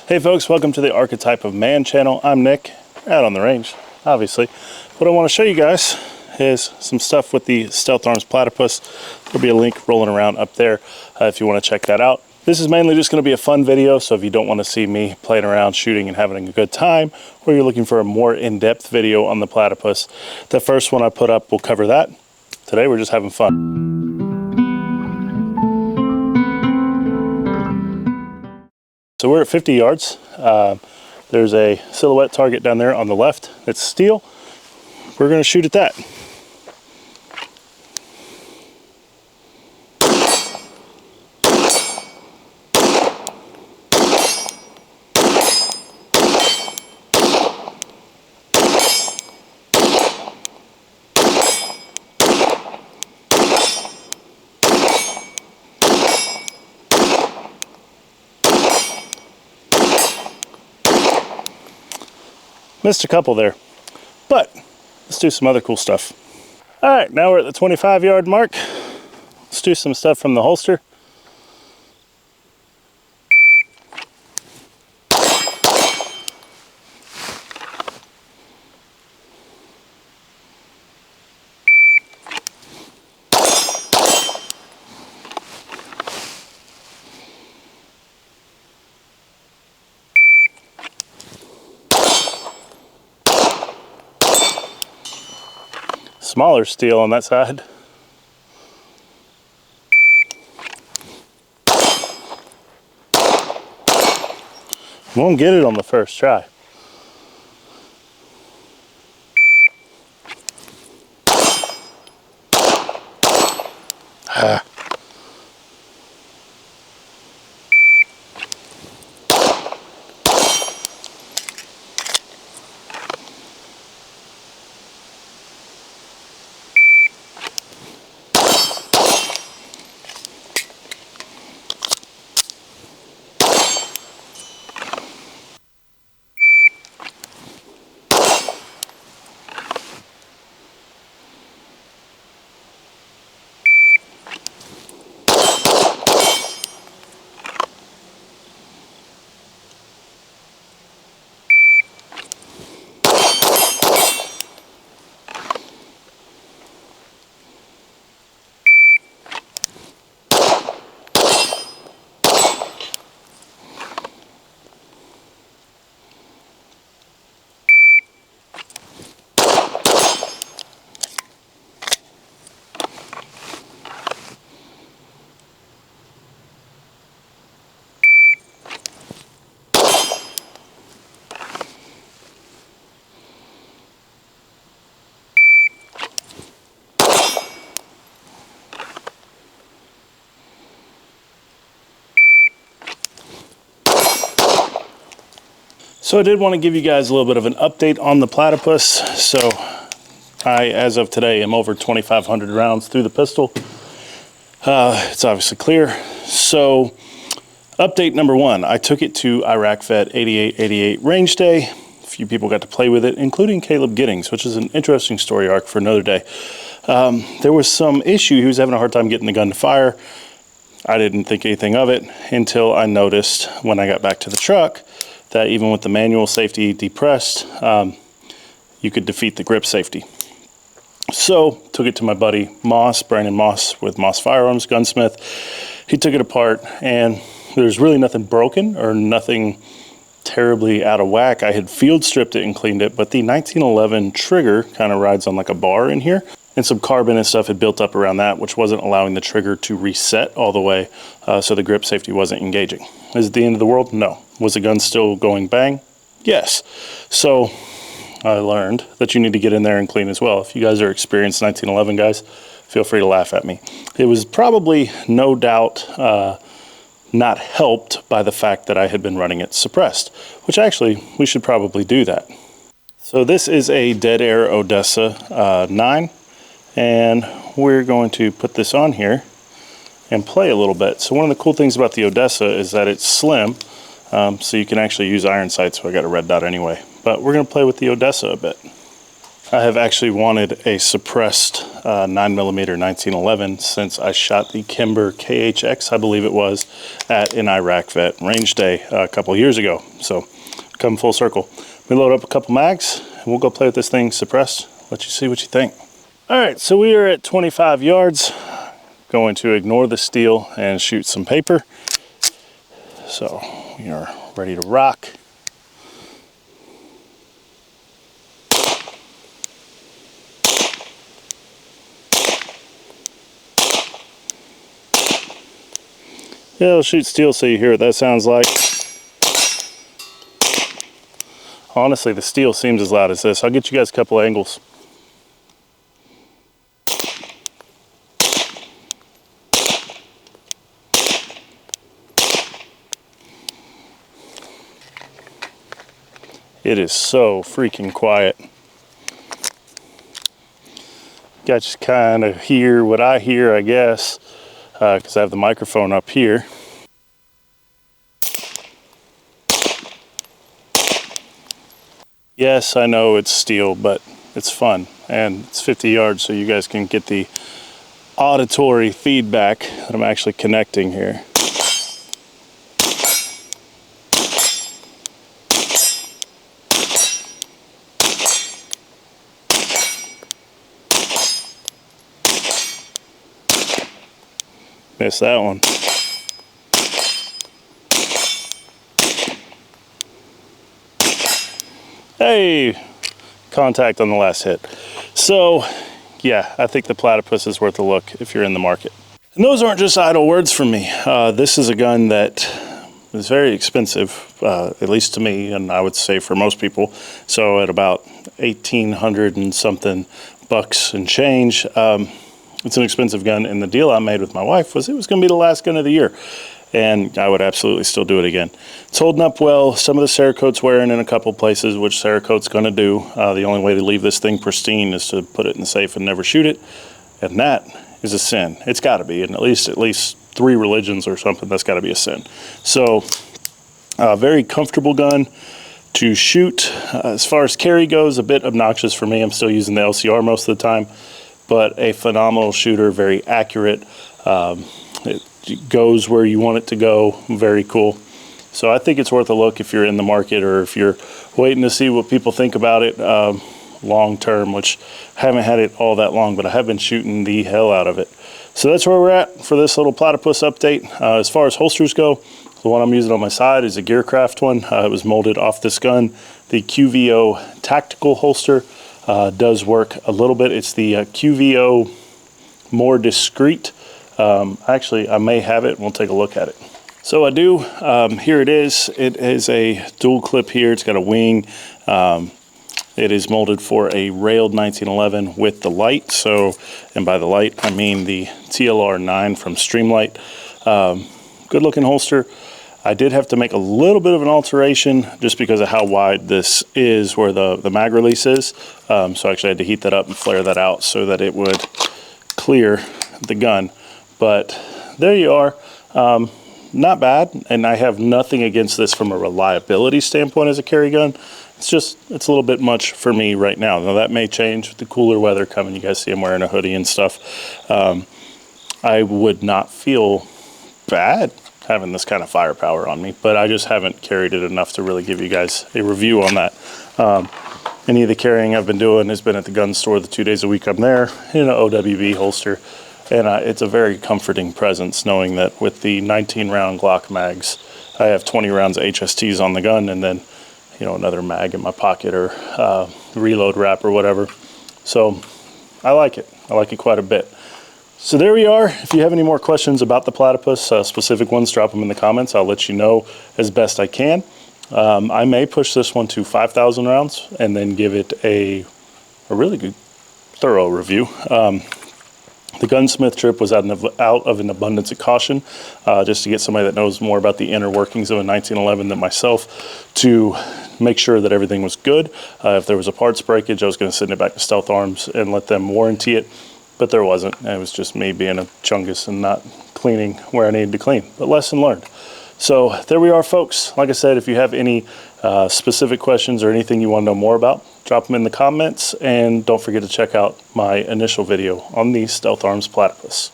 Hey folks, welcome to the Archetype of Man channel. I'm Nick, out on the range, obviously. What I want to show you guys is some stuff with the Stealth Arms Platypus. There'll be a link rolling around up there if you want to check that out. This is mainly just going to be a fun video, so if you don't want to see me playing around, shooting, and having a good time, or you're looking for a more in-depth video on the platypus, the first one I put up will cover that. Today we're just having fun. So we're at 50 yards. There's a silhouette target down there on the left. It's steel. We're going to shoot at that. Missed a couple there, but let's do some other cool stuff. All right, now we're at the 25-yard mark. Let's do some stuff from the holster. Smaller steel on that side. Won't get it on the first try. So I did want to give you guys a little bit of an update on the platypus. So I, as of today, am over 2,500 rounds through the pistol. It's obviously clear. So update number one, I took it to Iraq Vet 8888 range day. A few people got to play with it, including Caleb Giddings, which is an interesting story arc for another day. There was some issue. He was having a hard time getting the gun to fire. I didn't think anything of it until I noticed when I got back to the truck that even with the manual safety depressed, you could defeat the grip safety. So took it to my buddy Moss, Brandon Moss with Moss Firearms, gunsmith. He took it apart and there's really nothing broken or nothing terribly out of whack. I had field stripped it and cleaned it, but the 1911 trigger kind of rides on like a bar in here, and some carbon and stuff had built up around that, which wasn't allowing the trigger to reset all the way, so the grip safety wasn't engaging. Is it the end of the world? No. Was the gun still going bang? Yes. So I learned that you need to get in there and clean as well. If you guys are experienced 1911 guys, feel free to laugh at me. It was probably, no doubt, not helped by the fact that I had been running it suppressed, which actually we should probably do that. So this is a Dead Air Odessa 9, and we're going to put this on here and play a little bit. So one of the cool things about the Odessa is that it's slim, so you can actually use iron sights. So I got a red dot anyway, but we're going to play with the Odessa a bit. I have actually wanted a suppressed 9mm 1911 since I shot the Kimber KHX, I believe it was, at an Iraq vet range day a couple years ago. So come full circle. We load up a couple mags and we'll go play with this thing suppressed, let you see what you think. All right, so we are at 25 yards. Going to ignore the steel and shoot some paper. So we are ready to rock. Yeah, I'll shoot steel so you hear what that sounds like. Honestly, the steel seems as loud as this. I'll get you guys a couple angles. It is so freaking quiet. You guys just kind of hear what I hear, I guess, because I have the microphone up here. Yes, I know it's steel, but it's fun, and it's 50 yards, so you guys can get the auditory feedback that I'm actually connecting here. Missed that one. Hey, contact on the last hit. So yeah, I think the Platypus is worth a look if you're in the market. And those aren't just idle words from me. This is a gun that is very expensive, at least to me, and I would say for most people. So at about 1,800 and something bucks and change, it's an expensive gun, and the deal I made with my wife was it was going to be the last gun of the year, and I would absolutely still do it again. It's holding up well. Some of the Cerakote's wearing in a couple places, which Cerakote's going to do. The only way to leave this thing pristine is to put it in the safe and never shoot it, and that is a sin. It's got to be in at least 3 religions or something. That's got to be a sin. So, very comfortable gun to shoot. As far as carry goes, a bit obnoxious for me. I'm still using the LCR most of the time. But a phenomenal shooter, very accurate. It goes where you want it to go, very cool. So I think it's worth a look if you're in the market or if you're waiting to see what people think about it long term, which I haven't had it all that long, but I have been shooting the hell out of it. So that's where we're at for this little Platypus update. As far as holsters go, the one I'm using on my side is a Gearcraft one. It was molded off this gun. The QVO tactical holster does work a little bit. It's the QVO more discreet. Actually, I may have it and we'll take a look at it. So I do. Here it is. It is a dual clip here. It's got a wing. It is molded for a railed 1911 with the light. So, and by the light, I mean the TLR9 from Streamlight. Good looking holster. I did have to make a little bit of an alteration just because of how wide this is where the mag release is. So I actually had to heat that up and flare that out so that it would clear the gun. But there you are. Not bad, and I have nothing against this from a reliability standpoint as a carry gun. It's a little bit much for me right now. Now that may change with the cooler weather coming. You guys see I'm wearing a hoodie and stuff. I would not feel bad having this kind of firepower on me, but I just haven't carried it enough to really give you guys a review on that. Any of the carrying I've been doing has been at the gun store the 2 days a week I'm there in an OWB holster, and it's a very comforting presence knowing that with the 19 round Glock mags, I have 20 rounds of HSTs on the gun and then another mag in my pocket or reload wrap or whatever. So I like it. I like it quite a bit. So there we are. If you have any more questions about the Platypus, specific ones, drop them in the comments. I'll let you know as best I can. I may push this one to 5,000 rounds and then give it a really good, thorough review. The gunsmith trip was out of an abundance of caution, just to get somebody that knows more about the inner workings of a 1911 than myself to make sure that everything was good. If there was a parts breakage, I was going to send it back to Stealth Arms and let them warranty it. But there wasn't. It was just me being a chungus and not cleaning where I needed to clean. But lesson learned. So there we are, folks. Like I said, if you have any specific questions or anything you want to know more about, drop them in the comments, and don't forget to check out my initial video on the Stealth Arms Platypus.